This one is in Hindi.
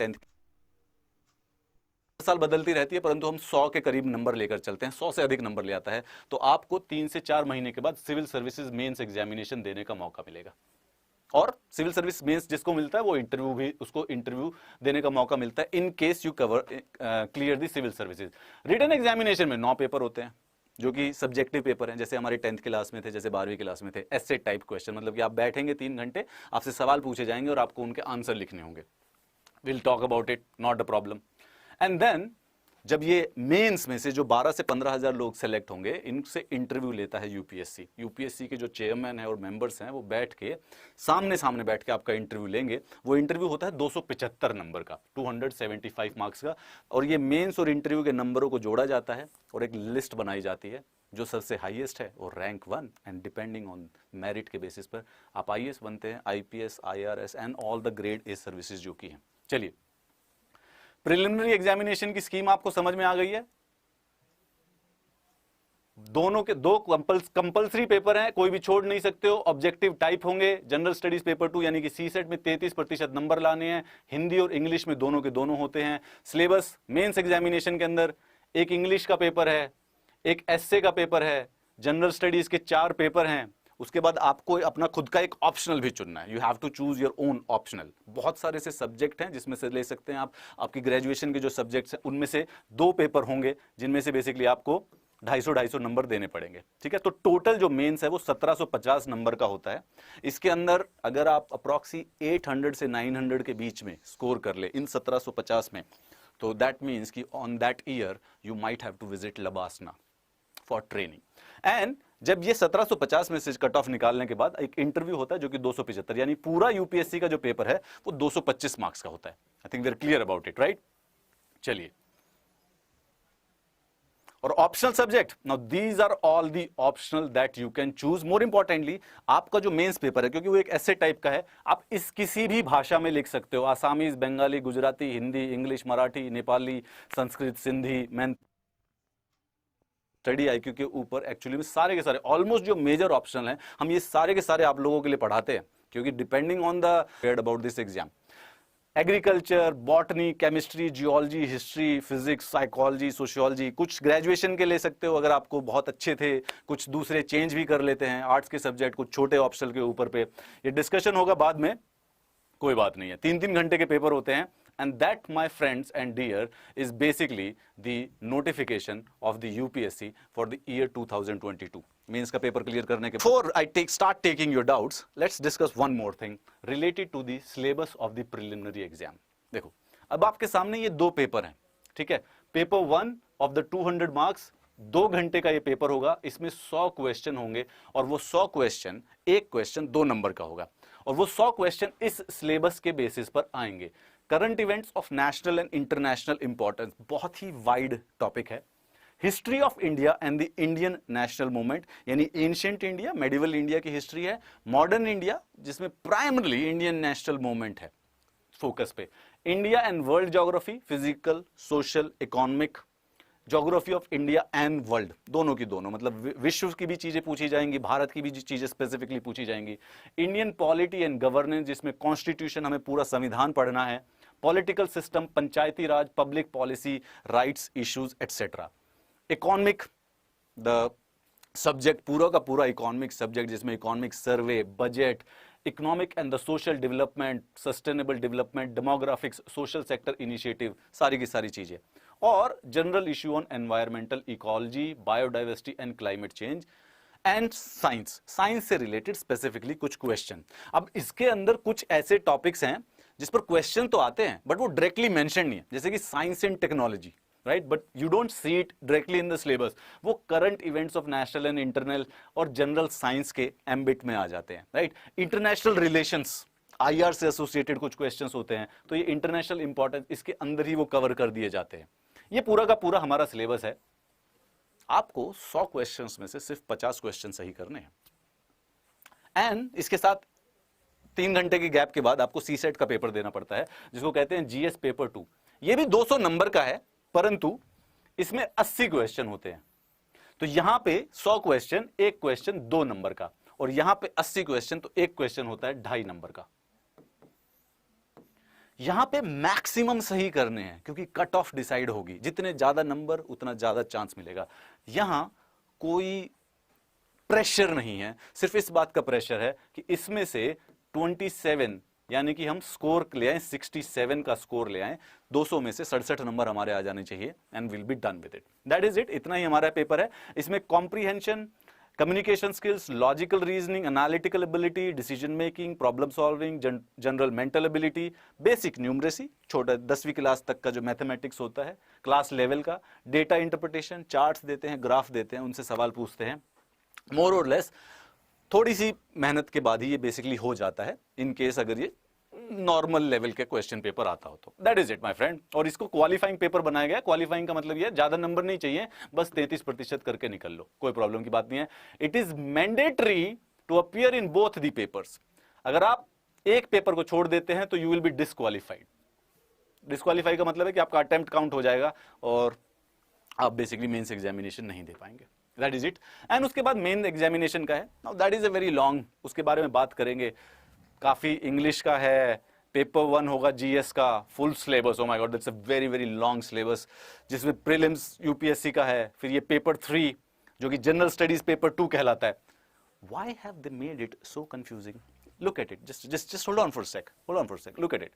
10th साल बदलती रहती है, परंतु हम 100 के करीब नंबर लेकर चलते हैं, 100 से अधिक नंबर ले आता है तो आपको 3 से 4 महीने के बाद सिविल सर्विसेज मेंस एग्जामिनेशन देने का मौका मिलेगा। और सिविल सर्विस मेंस जिसको मिलता है वो इंटरव्यू भी, उसको इंटरव्यू देने का मौका मिलता है in case you cover clear the civil services. Written examination में 9 पेपर होते हैं जो कि सब्जेक्टिव पेपर हैं, जैसे हमारे 10th क्लास में थे, जैसे 12वीं क्लास में थे। एसे टाइप क्वेश्चन, मतलब कि आप बैठेंगे 3 घंटे, आपसे सवाल पूछे जाएंगे और आपको उनके आंसर लिखने होंगे। Will talk about it, not a problem. And then जब ये मेंस में से जो 12 से 15 हजार लोग सेलेक्ट होंगे, इनसे इंटरव्यू लेता है यूपीएससी। यूपीएससी के जो चेयरमैन है और मेंबर्स हैं वो बैठ के सामने सामने बैठ के आपका इंटरव्यू लेंगे। वो इंटरव्यू होता है 275 नंबर का, 275 मार्क्स का। और ये मेंस और इंटरव्यू के नंबरों को जोड़ा जाता है और एक लिस्ट बनाई जाती है। जो सबसे हाईएस्ट है वो rank 1, and depending on merit के बेसिस पर आप आईएएस बनते हैं, IPS, IRS and all the grade A services जो की हैं। चलिए, प्रिलिमिनरी एग्जामिनेशन की स्कीम आपको समझ में आ गई है। दोनों के 2 कंपल्सरी पेपर हैं, कोई भी छोड़ नहीं सकते हो। ऑब्जेक्टिव टाइप होंगे। जनरल स्टडीज पेपर 2 यानी कि सीसेट में 33% नंबर लाने हैं। हिंदी और इंग्लिश में दोनों के दोनों होते हैं। सिलेबस मेंस एग्जामिनेशन के अंदर एक इंग्लिश का पेपर है, एक एस्से का पेपर है, जनरल स्टडीज के 4 पेपर हैं। उसके बाद आपको अपना खुद का एक ऑप्शनल भी चुनना है। You have to choose your own optional. बहुत सारे से सब्जेक्ट हैं जिसमें से ले सकते हैं आप। आपकी ग्रेजुएशन के जो सब्जेक्ट्स हैं उनमें से 2 पेपर होंगे जिनमें से बेसिकली आपको 250 नंबर देने पड़ेंगे। ठीक है, तो टोटल जो मेंस है वो 1750 नंबर का होता है। इसके अंदर अगर आप अप्रॉक्सी 800 से 900 के बीच में स्कोर कर ले इन 1750 में, तो दैट मीन्स कि on that year you might have to visit LBSNAA for training. And जब ये 1750 में से कट ऑफ निकालने के बाद एक इंटरव्यू होता है जो कि 275, यानी पूरा यूपीएससी का जो पेपर है वो 225 मार्क्स का होता है। I think we are clear about it, right? चलिए, और optional subject, now these are all the optional that you can choose. More importantly आपका जो मेंस पेपर है, क्योंकि वो एक ऐसे टाइप का है, आप इस किसी भी भाषा में लिख सकते हो। Assamese, Bengali, Gujarati, Hindi, English, Marathi, Nepali, Sanskrit, Sindhi, man study IQ के ऊपर एक्चुअली में सारे के सारे ऑलमोस्ट जो मेजर ऑप्शनल हैं, हम ये सारे के सारे आप लोगों के लिए पढ़ाते हैं, क्योंकि depending on the read about this exam. Agriculture, botany, chemistry, geology, history, physics, psychology, sociology, कुछ ग्रेजुएशन के ले सकते हो अगर आपको बहुत अच्छे थे, कुछ दूसरे चेंज भी कर लेते हैं आर्ट्स के सब्जेक्ट, कुछ छोटे ऑप्शनल के ऊपर पे। ये डिस्कशन होगा बाद में, कोई बात नहीं है। 3-3 घंटे के पेपर होते हैं। And that, my friends and dear, is basically the notification of the UPSC for the year 2022. Means का पेपर क्लियर करने के before I start taking your doubts, let's discuss one more thing related to the syllabus of the preliminary exam. देखो, अब आपके सामने ये 2 पेपर हैं, ठीक है? पेपर 1 of the 200 marks, 2 घंटे का ये पेपर होगा। इसमें 100 क्वेश्चन होंगे और वो 100 क्वेश्चन, एक क्वेश्चन 2 नंबर का होगा और वो 100 क्वेश्चन इस सिलेबस के बेसिस पर आएंगे। Current events of national and international importance, बहुत ही वाइड टॉपिक है। History of India and the Indian national movement, यानी एंशिएंट इंडिया, मेडिवल इंडिया की हिस्ट्री है। मॉडर्न इंडिया, जिसमें प्राइमरली इंडियन नेशनल मूवमेंट है फोकस पे। India and world geography, physical, social, economic, geography of India and world, दोनों की दोनों, मतलब विश्व की भी चीजें पूछी जाएंगी, भारत की भी चीजें स्पेसिफिकली पूछी जाएंगी। इंडियन पॉलिटी एंड गवर्नेंस, जिसमें कॉन्स्टिट्यूशन, हमें पूरा संविधान पढ़ना है। Political system, Panchayati Raj, public policy, rights issues etcetera. Economic, the subject पूरा का पूरा इकोनॉमिक सब्जेक्ट, जिसमें economic survey, budget, economic and the social development, sustainable development, demographics, social sector initiative, सारी की सारी चीजें। और general issue on environmental ecology, biodiversity and climate change and science, science से रिलेटेड स्पेसिफिकली कुछ क्वेश्चन। अब इसके अंदर कुछ ऐसे टॉपिक्स हैं जिस पर क्वेश्चन तो आते हैं बट वो डायरेक्टली मेंशन नहीं है, जैसे कि science and technology, right? But you don't see it directly in the syllabus. वो current events of national and internal और जनरल साइंस के एम्बिट में आ जाते हैं, राइट? इंटरनेशनल रिलेशंस, आईआर से एसोसिएटेड कुछ क्वेश्चंस होते हैं, तो ये इंटरनेशनल इंपॉर्टेंस इसके अंदर ही वो कवर कर दिए जाते हैं। ये पूरा का पूरा हमारा सिलेबस है। आपको 100 क्वेश्चंस में से सिर्फ 50 क्वेश्चन सही करने हैं। एंड इसके साथ 3 घंटे की गैप के बाद आपको सीसेट का पेपर देना पड़ता है, जिसको कहते हैं जीएस पेपर 2। ये भी 200 नंबर का है, परंतु इसमें 80 क्वेश्चन होते हैं। तो यहां पे 100 क्वेश्चन, एक क्वेश्चन 2 नंबर का, और यहां पे 80 क्वेश्चन, तो एक क्वेश्चन होता है 2.5 नंबर का। यहां पे मैक्सिमम सही करने हैं क्योंकि कट ऑफ डिसाइड होगी, जितने ज्यादा नंबर उतना ज्यादा चांस मिलेगा। यहां कोई प्रेशर नहीं है, सिर्फ इस बात का प्रेशर है कि इसमें से 27 यानी कि हम स्कोर ले आए 67 का स्कोर ले आए, 200 में से 67 नंबर हमारे आ जाने चाहिए and will be done with it. That is it, इतना ही हमारा पेपर है। इसमें comprehension, communication skills, logical reasoning, analytical ability, decision making, problem solving, general mental ability, basic numeracy, छोटा 10वीं क्लास तक का जो मैथमेटिक्स होता है क्लास लेवल का, डेटा इंटरप्रिटेशन, चार्ट्स देते हैं, ग्राफ देते हैं, उनसे सवाल पूछते हैं। मोर और लेस थोड़ी सी मेहनत के बाद ही ये बेसिकली हो जाता है, इन केस अगर ये नॉर्मल लेवल के क्वेश्चन पेपर आता हो तो। That is it my friend. और इसको क्वालिफाइंग पेपर बनाया गया। क्वालिफाइंग का मतलब ये ज्यादा नंबर नहीं चाहिए, बस 33% करके निकल लो, कोई प्रॉब्लम की बात नहीं है। It is mandatory to appear in both the papers. अगर आप एक पेपर को छोड़ देते हैं तो you will be disqualified. Disqualify का मतलब है कि आपका अटेम्प्ट काउंट हो जाएगा और आप बेसिकली मेंस एग्जामिनेशन नहीं दे पाएंगे। That is it. एंड उसके बाद मेन एग्जामिनेशन का है, now that is a very long, उसके बारे में बात करेंगे। काफी इंग्लिश का है, पेपर 1 होगा जीएस का full syllabus, oh my God that's a very very long syllabus, जिसमें प्रीलिम्स यूपीएससी का है, फिर ये पेपर 3 जो कि जनरल स्टडीज पेपर 2 कहलाता है। Why have they made it so confusing? Look at it. Just hold on for a sec. Hold on for a sec. Look at it.